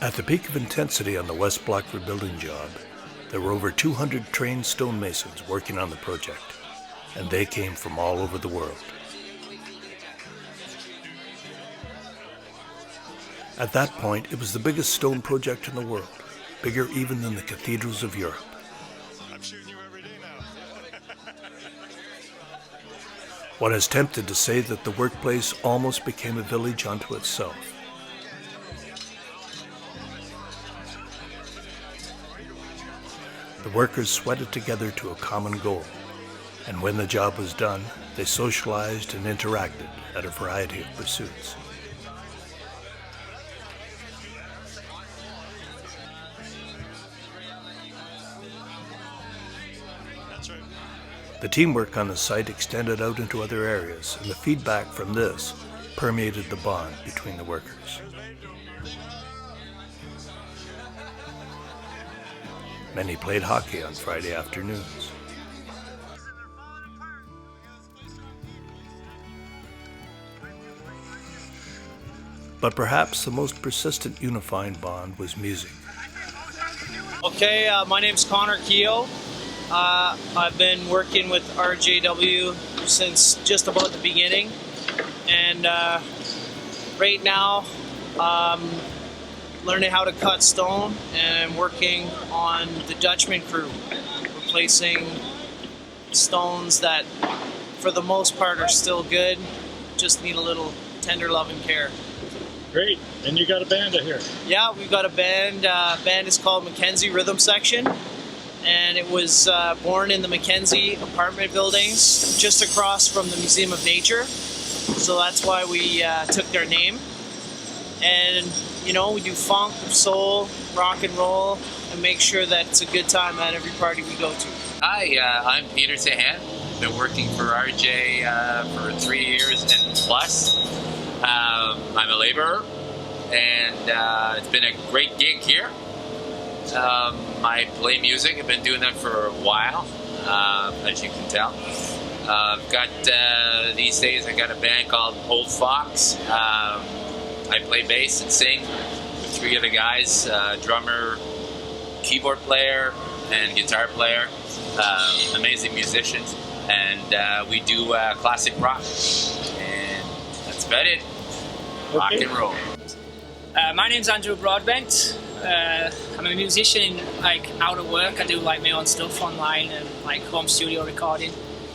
At the peak of intensity on the West Blackford building job, there were over 200 trained stonemasons working on the project, and they came from all over the world. At that point, it was the biggest stone project in the world, bigger even than the cathedrals of Europe. One is tempted to say that the workplace almost became a village unto itself. The workers sweated together to a common goal, and when the job was done, they socialized and interacted at a variety of pursuits. The teamwork on the site extended out into other areas, and the feedback from this permeated the bond between the workers. Many played hockey on Friday afternoons. But perhaps the most persistent unifying bond was music. Okay, my name's Connor Keogh. I've been working with RJW since just about the beginning, and right now learning how to cut stone and working on the Dutchman crew, replacing stones that for the most part are still good, just need a little tender love and care. Great, and you got a band out here? Yeah, we've got a band. Band is called Mackenzie Rhythm Section, and it was born in the Mackenzie apartment buildings just across from the Museum of Nature, so that's why we took their name. And you know, we do funk, soul, rock and roll, and make sure that it's a good time at every party we go to. Hi, I'm Peter Sahan. Been working for RJ for 3 years and plus. I'm a laborer, and it's been a great gig here. I play music. I've been doing that for a while, as you can tell. I've got these days I got a band called Old Fox. I play bass and sing with 3 other guys, drummer, keyboard player, and guitar player, amazing musicians, and we do classic rock, and that's about it. Rock and roll. My name's Andrew Broadbent. I'm a musician, like out of work. I do like my own stuff online and like home studio recording.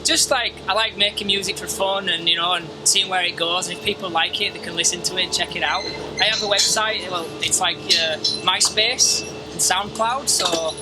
Just like, I like making music for fun and, you know, and seeing where it goes. If people like it, they can listen to it and check it out. I have a website, well, it's like MySpace and SoundCloud, so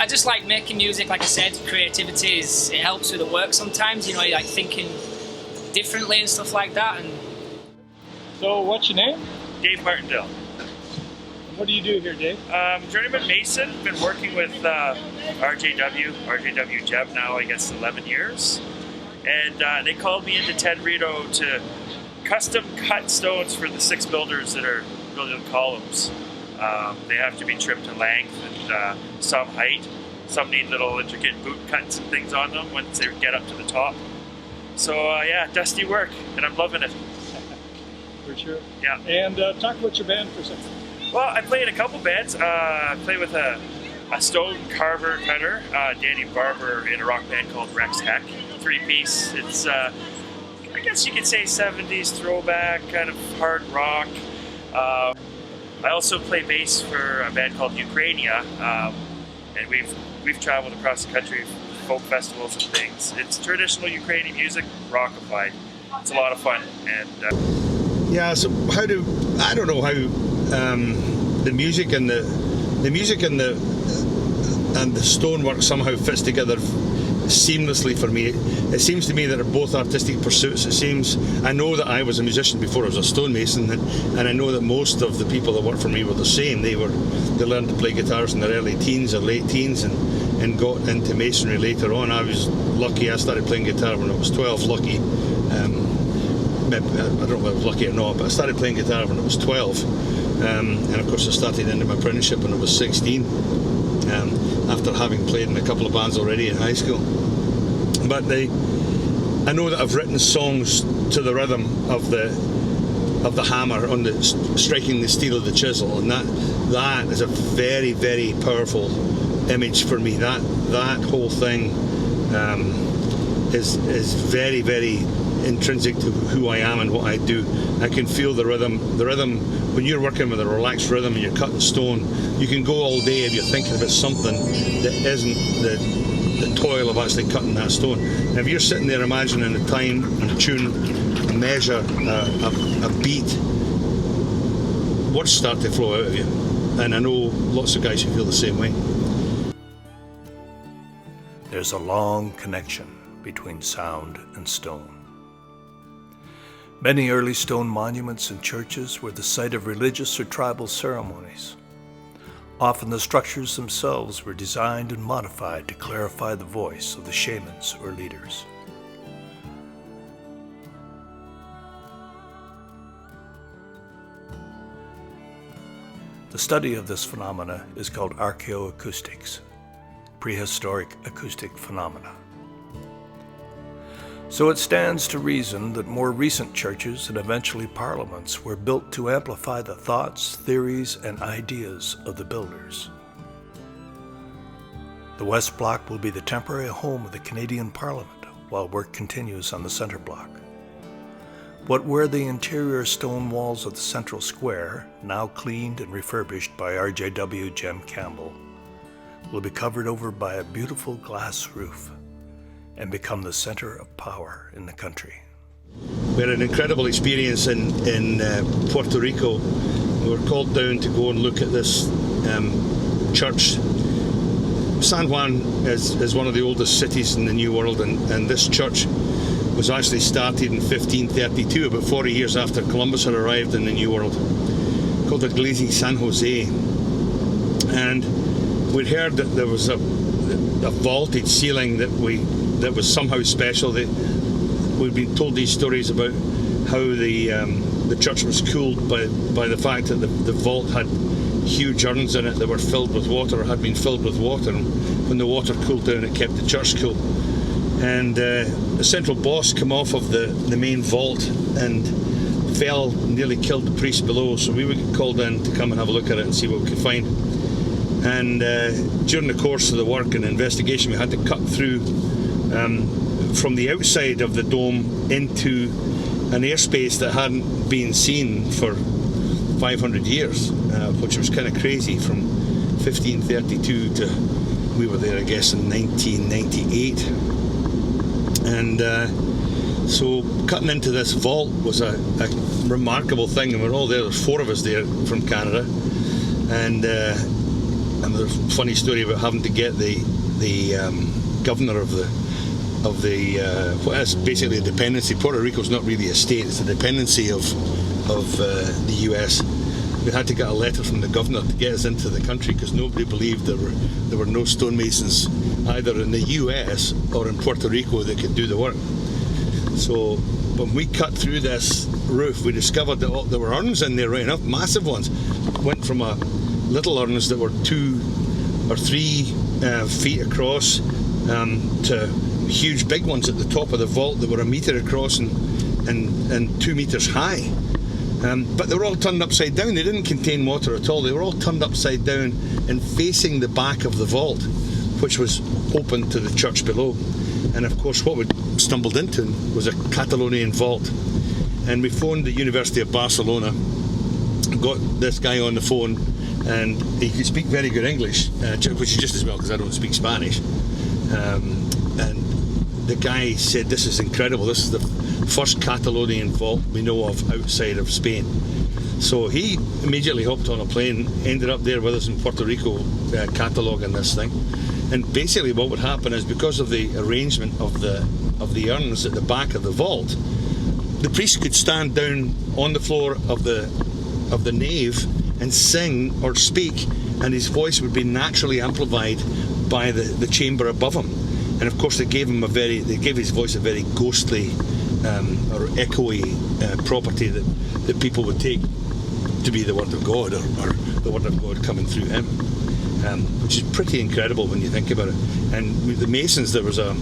I just like making music. Like I said, creativity it helps with the work sometimes, you know, you're like thinking differently and stuff like that. And So what's your name? Dave Martindale. What do you do here, Dave? Journeyman Mason, been working with RJW Jeb now, I guess, 11 years. And they called me into Ted Rito to custom cut stones for the 6 builders that are building columns. They have to be trimmed to length and some height. Some need little intricate boot cuts and things on them once they get up to the top. So yeah, dusty work, and I'm loving it. For sure. Yeah. And talk about your band for a second. Well, I play in a couple bands. I play with a stone carver cutter, Danny Barber, in a rock band called Rex Heck. 3-piece. It's, I guess you could say 70s throwback, kind of hard rock. I also play bass for a band called Ukrainia, and we've traveled across the country for folk festivals and things. It's traditional Ukrainian music, rockified. It's a lot of fun. And yeah, so I don't know how the music and the stonework somehow fits together seamlessly for me. It seems to me that they're both artistic pursuits. I know that I was a musician before I was a stonemason, and I know that most of the people that worked for me were the same. They learned to play guitars in their early teens or late teens and got into masonry later on. I was lucky. I started playing guitar when I was 12. Lucky. I don't know if I was lucky or not, but I started playing guitar when I was 12, and of course I started into my apprenticeship when I was 16, after having played in a couple of bands already in high school. But I know that I've written songs to the rhythm of of the hammer on the striking the steel of the chisel, and that is a very, very powerful image for me. That whole thing is very, very intrinsic to who I am and what I do. I can feel the rhythm. The rhythm, when you're working with a relaxed rhythm and you're cutting stone, you can go all day if you're thinking about something that isn't the toil of actually cutting that stone. And if you're sitting there imagining a time, a tune, a measure, a beat, words start to flow out of you. And I know lots of guys who feel the same way. There's a long connection between sound and stone. Many early stone monuments and churches were the site of religious or tribal ceremonies. Often the structures themselves were designed and modified to clarify the voice of the shamans or leaders. The study of this phenomena is called archaeoacoustics, prehistoric acoustic phenomena. So it stands to reason that more recent churches and eventually parliaments were built to amplify the thoughts, theories, and ideas of the builders. The West Block will be the temporary home of the Canadian Parliament while work continues on the Centre Block. What were the interior stone walls of the central square, now cleaned and refurbished by RJW Jem Campbell, will be covered over by a beautiful glass roof and become the center of power in the country. We had an incredible experience in Puerto Rico. We were called down to go and look at this church. San Juan is one of the oldest cities in the New World, and this church was actually started in 1532, about 40 years after Columbus had arrived in the New World, called the Iglesia San Jose. And we'd heard that there was a vaulted ceiling that was somehow special. We've been told these stories about how the church was cooled by the fact that the vault had huge urns in it that were filled with water, or had been filled with water, and when the water cooled down it kept the church cool. And the central boss came off of the main vault and fell, nearly killed the priest below, so we were called in to come and have a look at it and see what we could find. And during the course of the work and investigation, we had to cut through from the outside of the dome into an airspace that hadn't been seen for 500 years, which was kind of crazy, from 1532 to, we were there I guess in 1998. And so cutting into this vault was a remarkable thing, and we're all there. There's 4 of us there from Canada, and there's a funny story about having to get the governor of what is basically a dependency. Puerto Rico's not really a state; it's a dependency of the US. We had to get a letter from the governor to get us into the country because nobody believed there were no stonemasons either in the US or in Puerto Rico that could do the work. So when we cut through this roof, we discovered that there were urns in there, right enough, massive ones. Went from little urns that were 2 or 3 feet across to huge big ones at the top of the vault that were 1 meter across and 2 meters high. But they were all turned upside down. They didn't contain water at all. They were all turned upside down and facing the back of the vault, which was open to the church below. And of course what we stumbled into was a Catalonian vault. And we phoned the University of Barcelona, got this guy on the phone, and he could speak very good English, which is just as well because I don't speak Spanish. And the guy said, "This is incredible. This is the first Catalonian vault we know of outside of Spain." So he immediately hopped on a plane, ended up there with us in Puerto Rico, cataloguing this thing. And basically what would happen is, because of the arrangement of the urns at the back of the vault, the priest could stand down on the floor of the nave and sing or speak, and his voice would be naturally amplified by the chamber above him. And of course they gave his voice a very ghostly or echoey property that people would take to be the word of God, or the word of God coming through him, which is pretty incredible when you think about it. And with the masons, there was a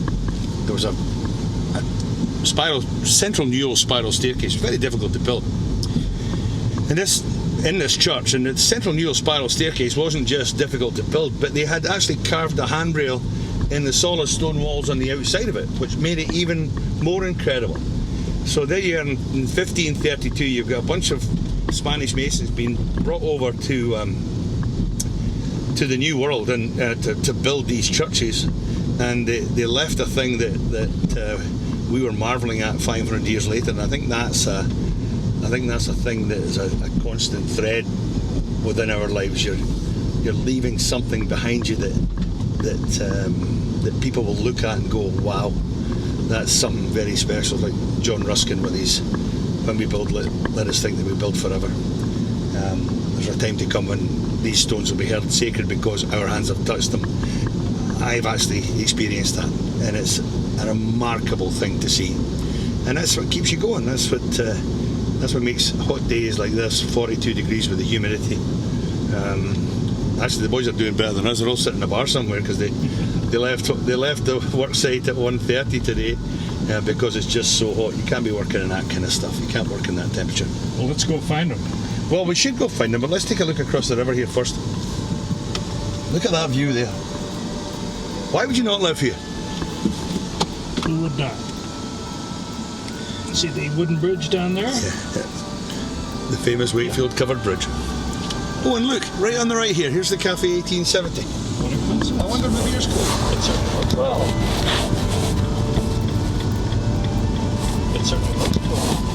spiral, central newel spiral staircase, very difficult to build. And in this church, and the central neo spiral staircase wasn't just difficult to build, but they had actually carved a handrail in the solid stone walls on the outside of it, which made it even more incredible. So there you are in 1532, you've got a bunch of Spanish masons being brought over to the New World and to build these churches, and they left a thing that we were marvelling at 500 years later, and I think that's a thing that is a constant thread within our lives. You're leaving something behind you that people will look at and go, wow, that's something very special. Like John Ruskin with his "When we build, let us think that we build forever." There's a time to come when these stones will be held sacred because our hands have touched them. I've actually experienced that, and it's a remarkable thing to see. And that's what keeps you going. That's what makes hot days like this, 42 degrees with the humidity. Actually, the boys are doing better than us. They're all sitting in a bar somewhere because they left the work site at 1:30 today because it's just so hot. You can't be working in that kind of stuff. You can't work in that temperature. Well, let's go find them. Well, we should go find them, but let's take a look across the river here first. Look at that view there. Why would you not live here? Who would not? See the wooden bridge down there? Yeah. The famous Wakefield covered bridge. Oh, and look, right on the right here, here's the Cafe 1870. What a coincidence. I wonder if the beer's cold. It certainly looks well. It certainly looks cool.